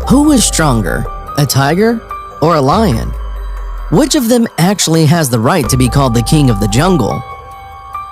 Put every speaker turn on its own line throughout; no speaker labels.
Who is stronger, a tiger or a lion? Which of them actually has the right to be called the king of the jungle?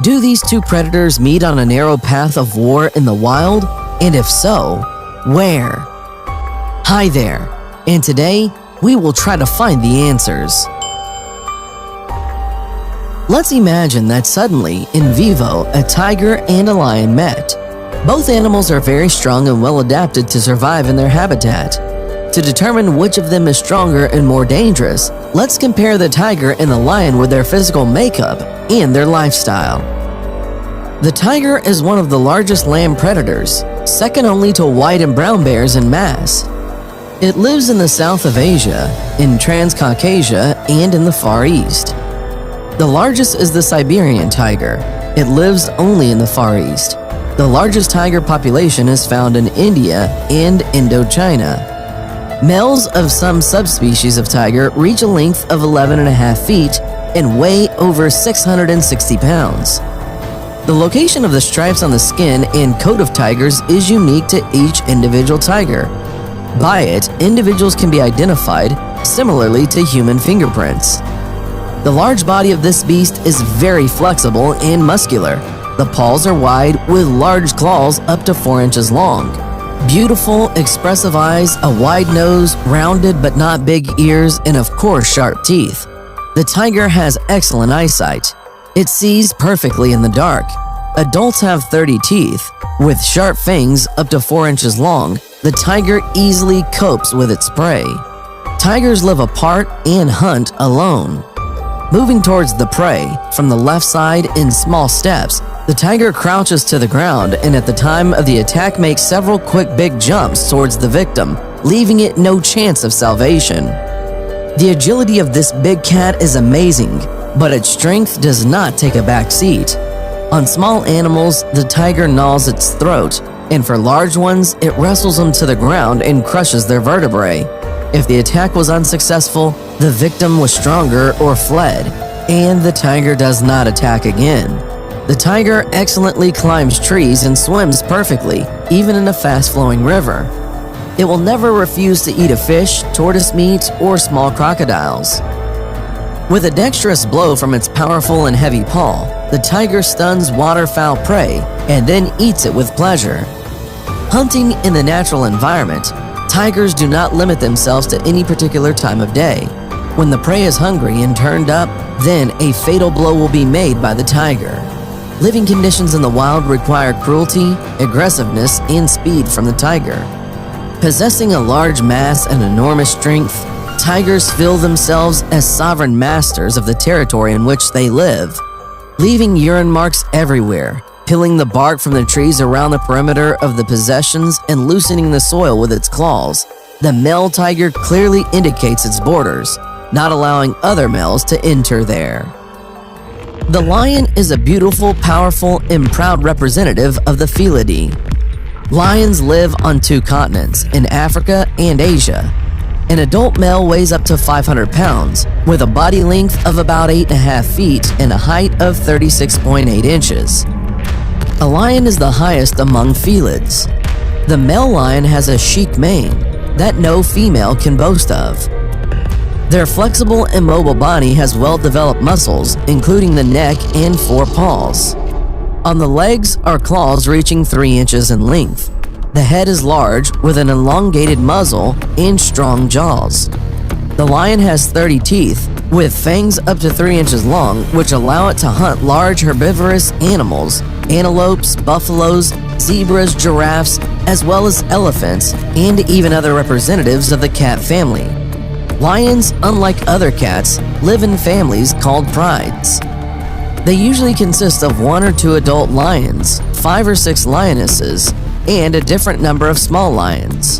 Do these two predators meet on a narrow path of war in the wild? And if so, where? Hi there, and today we will try to find the answers. Let's imagine that suddenly, in vivo, a tiger and a lion met. Both animals are very strong and well adapted to survive in their habitat. To determine which of them is stronger and more dangerous, let's compare the tiger and the lion with their physical makeup and their lifestyle. The tiger is one of the largest land predators, second only to white and brown bears in mass. It lives in the south of Asia, in Transcaucasia, and in the Far East. The largest is the Siberian tiger. It lives only in the Far East. The largest tiger population is found in India and Indochina. Males of some subspecies of tiger reach a length of 11.5 feet and weigh over 660 pounds. The location of the stripes on the skin and coat of tigers is unique to each individual tiger. By it, individuals can be identified similarly to human fingerprints. The large body of this beast is very flexible and muscular. The paws are wide with large claws up to 4 inches long. Beautiful, expressive eyes, a wide nose, rounded but not big ears, and of course sharp teeth. The tiger has excellent eyesight. It sees perfectly in the dark. Adults have 30 teeth. With sharp fangs up to 4 inches long, the tiger easily copes with its prey. Tigers live apart and hunt alone. Moving towards the prey, from the left side in small steps, the tiger crouches to the ground and at the time of the attack makes several quick big jumps towards the victim, leaving it no chance of salvation. The agility of this big cat is amazing, but its strength does not take a back seat. On small animals, the tiger gnaws its throat, and for large ones, it wrestles them to the ground and crushes their vertebrae. If the attack was unsuccessful, the victim was stronger or fled, and the tiger does not attack again. The tiger excellently climbs trees and swims perfectly, even in a fast-flowing river. It will never refuse to eat a fish, tortoise meat, or small crocodiles. With a dexterous blow from its powerful and heavy paw, the tiger stuns waterfowl prey and then eats it with pleasure. Hunting in the natural environment, tigers do not limit themselves to any particular time of day. When the prey is hungry and turned up, then a fatal blow will be made by the tiger. Living conditions in the wild require cruelty, aggressiveness, and speed from the tiger. Possessing a large mass and enormous strength, tigers feel themselves as sovereign masters of the territory in which they live, leaving urine marks everywhere, peeling the bark from the trees around the perimeter of the possessions and loosening the soil with its claws. The male tiger clearly indicates its borders, not allowing other males to enter there. The lion is a beautiful, powerful, and proud representative of the Felidae. Lions live on 2 continents, in Africa and Asia. An adult male weighs up to 500 pounds, with a body length of about 8.5 feet and a height of 36.8 inches. A lion is the highest among felids. The male lion has a chic mane that no female can boast of. Their flexible and mobile body has well-developed muscles, including the neck and 4 paws. On the legs are claws reaching 3 inches in length. The head is large with an elongated muzzle and strong jaws. The lion has 30 teeth with fangs up to 3 inches long, which allow it to hunt large herbivorous animals, antelopes, buffaloes, zebras, giraffes, as well as elephants, and even other representatives of the cat family. Lions, unlike other cats, live in families called prides. They usually consist of 1 or 2 adult lions, 5 or 6 lionesses, and a different number of small lions.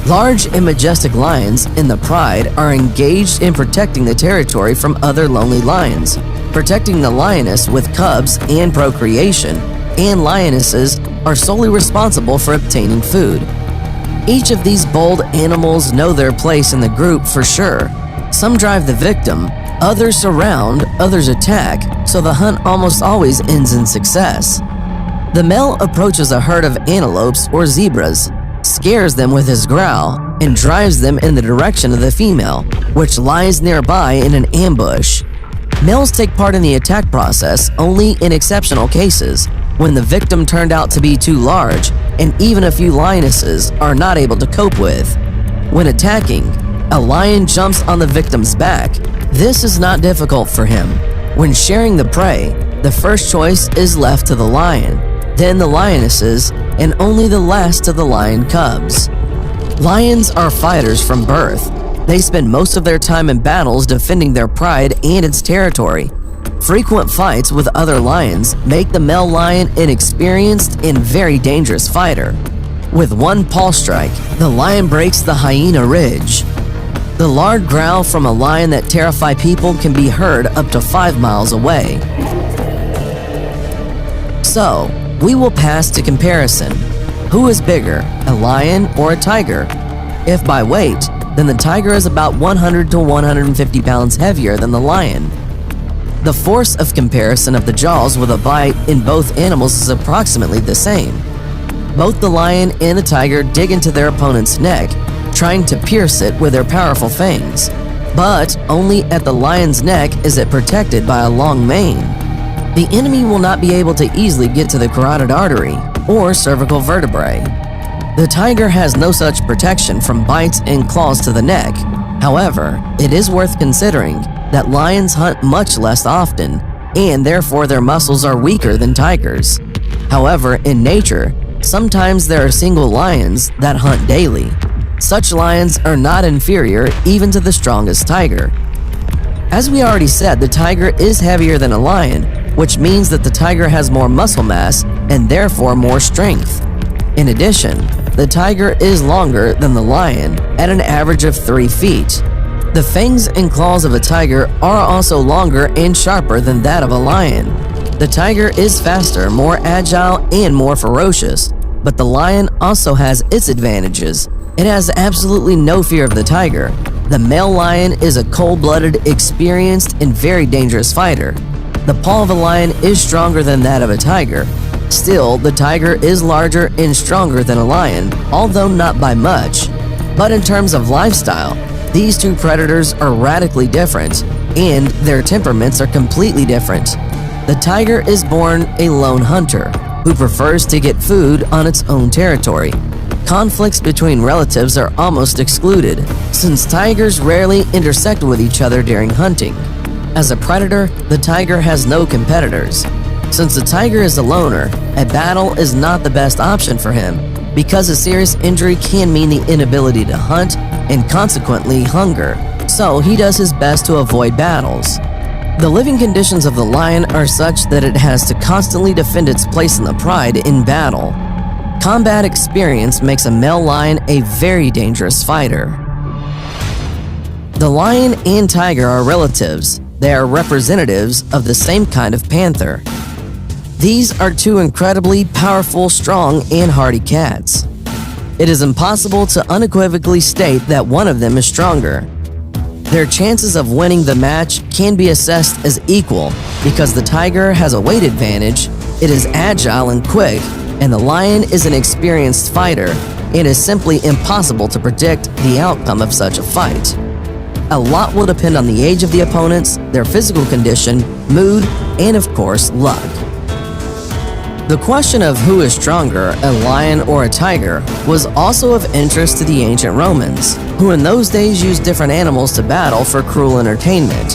Large and majestic lions in the pride are engaged in protecting the territory from other lonely lions, protecting the lioness with cubs and procreation, and lionesses are solely responsible for obtaining food. Each of these bold animals know their place in the group for sure. Some drive the victim, others surround, others attack, so the hunt almost always ends in success. The male approaches a herd of antelopes or zebras, scares them with his growl, and drives them in the direction of the female, which lies nearby in an ambush. Males take part in the attack process only in exceptional cases, when the victim turned out to be too large and even a few lionesses are not able to cope with. When attacking, a lion jumps on the victim's back. This is not difficult for him. When sharing the prey, the first choice is left to the lion, then the lionesses, and only the last to the lion cubs. Lions are fighters from birth. They spend most of their time in battles defending their pride and its territory. Frequent fights with other lions make the male lion an experienced and very dangerous fighter. With one paw strike, the lion breaks the hyena ridge. The loud growl from a lion that terrify people can be heard up to 5 miles away. So, we will pass to comparison. Who is bigger, a lion or a tiger? If by weight, then the tiger is about 100 to 150 pounds heavier than the lion. The force of comparison of the jaws with a bite in both animals is approximately the same. Both the lion and the tiger dig into their opponent's neck, trying to pierce it with their powerful fangs. But only at the lion's neck is it protected by a long mane. The enemy will not be able to easily get to the carotid artery or cervical vertebrae. The tiger has no such protection from bites and claws to the neck. However, it is worth considering that lions hunt much less often, and therefore their muscles are weaker than tigers. However, in nature, sometimes there are single lions that hunt daily. Such lions are not inferior even to the strongest tiger. As we already said, the tiger is heavier than a lion, which means that the tiger has more muscle mass and therefore more strength. In addition, the tiger is longer than the lion at an average of 3 feet. The fangs and claws of a tiger are also longer and sharper than that of a lion. The tiger is faster, more agile, and more ferocious, but the lion also has its advantages. It has absolutely no fear of the tiger. The male lion is a cold-blooded, experienced, and very dangerous fighter. The paw of a lion is stronger than that of a tiger. Still, the tiger is larger and stronger than a lion, although not by much. But in terms of lifestyle, these two predators are radically different, and their temperaments are completely different. The tiger is born a lone hunter who prefers to get food on its own territory. Conflicts between relatives are almost excluded, since tigers rarely intersect with each other during hunting. As a predator, the tiger has no competitors. Since the tiger is a loner, a battle is not the best option for him, because a serious injury can mean the inability to hunt and consequently hunger, so he does his best to avoid battles. The living conditions of the lion are such that it has to constantly defend its place in the pride in battle. Combat experience makes a male lion a very dangerous fighter. The lion and tiger are relatives. They are representatives of the same kind of panther. These are two incredibly powerful, strong, and hardy cats. It is impossible to unequivocally state that one of them is stronger. Their chances of winning the match can be assessed as equal because the tiger has a weight advantage, it is agile and quick, and the lion is an experienced fighter. It is simply impossible to predict the outcome of such a fight. A lot will depend on the age of the opponents, their physical condition, mood, and of course, luck. The question of who is stronger, a lion or a tiger, was also of interest to the ancient Romans, who in those days used different animals to battle for cruel entertainment.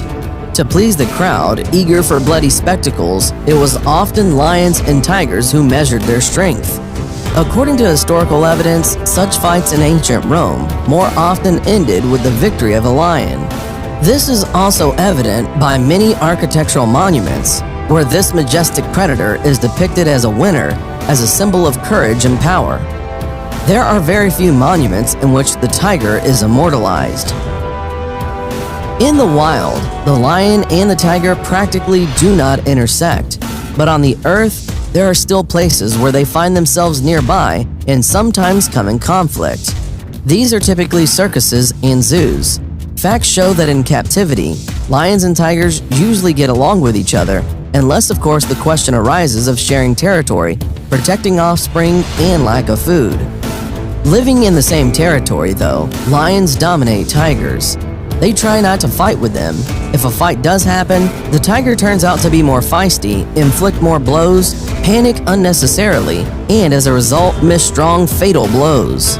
To please the crowd, eager for bloody spectacles, it was often lions and tigers who measured their strength. According to historical evidence, such fights in ancient Rome more often ended with the victory of a lion. This is also evident by many architectural monuments, where this majestic predator is depicted as a winner, as a symbol of courage and power. There are very few monuments in which the tiger is immortalized. In the wild, the lion and the tiger practically do not intersect, but on the earth, there are still places where they find themselves nearby and sometimes come in conflict. These are typically circuses and zoos. Facts show that in captivity, lions and tigers usually get along with each other, unless of course the question arises of sharing territory, protecting offspring, and lack of food. Living in the same territory, though, lions dominate tigers. They try not to fight with them. If a fight does happen, the tiger turns out to be more feisty, inflict more blows, panic unnecessarily, and as a result miss strong, fatal blows.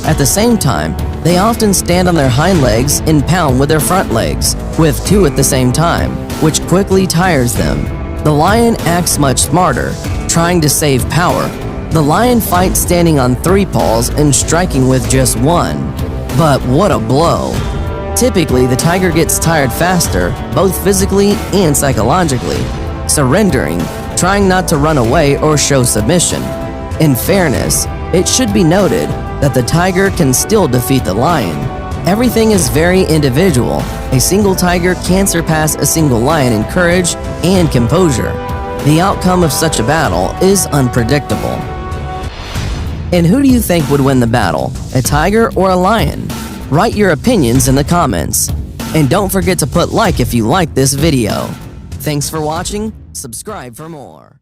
At the same time, they often stand on their hind legs and pound with their front legs, with two at the same time, which quickly tires them. The lion acts much smarter, trying to save power. The lion fights standing on 3 paws and striking with just 1. But what a blow! Typically, the tiger gets tired faster, both physically and psychologically, surrendering, trying not to run away or show submission. In fairness, it should be noted that the tiger can still defeat the lion. Everything is very individual. A single tiger can surpass a single lion in courage and composure. The outcome of such a battle is unpredictable. And who do you think would win the battle, a tiger or a lion? Write your opinions in the comments. And don't forget to put like if you like this video. Thanks for watching, subscribe for more.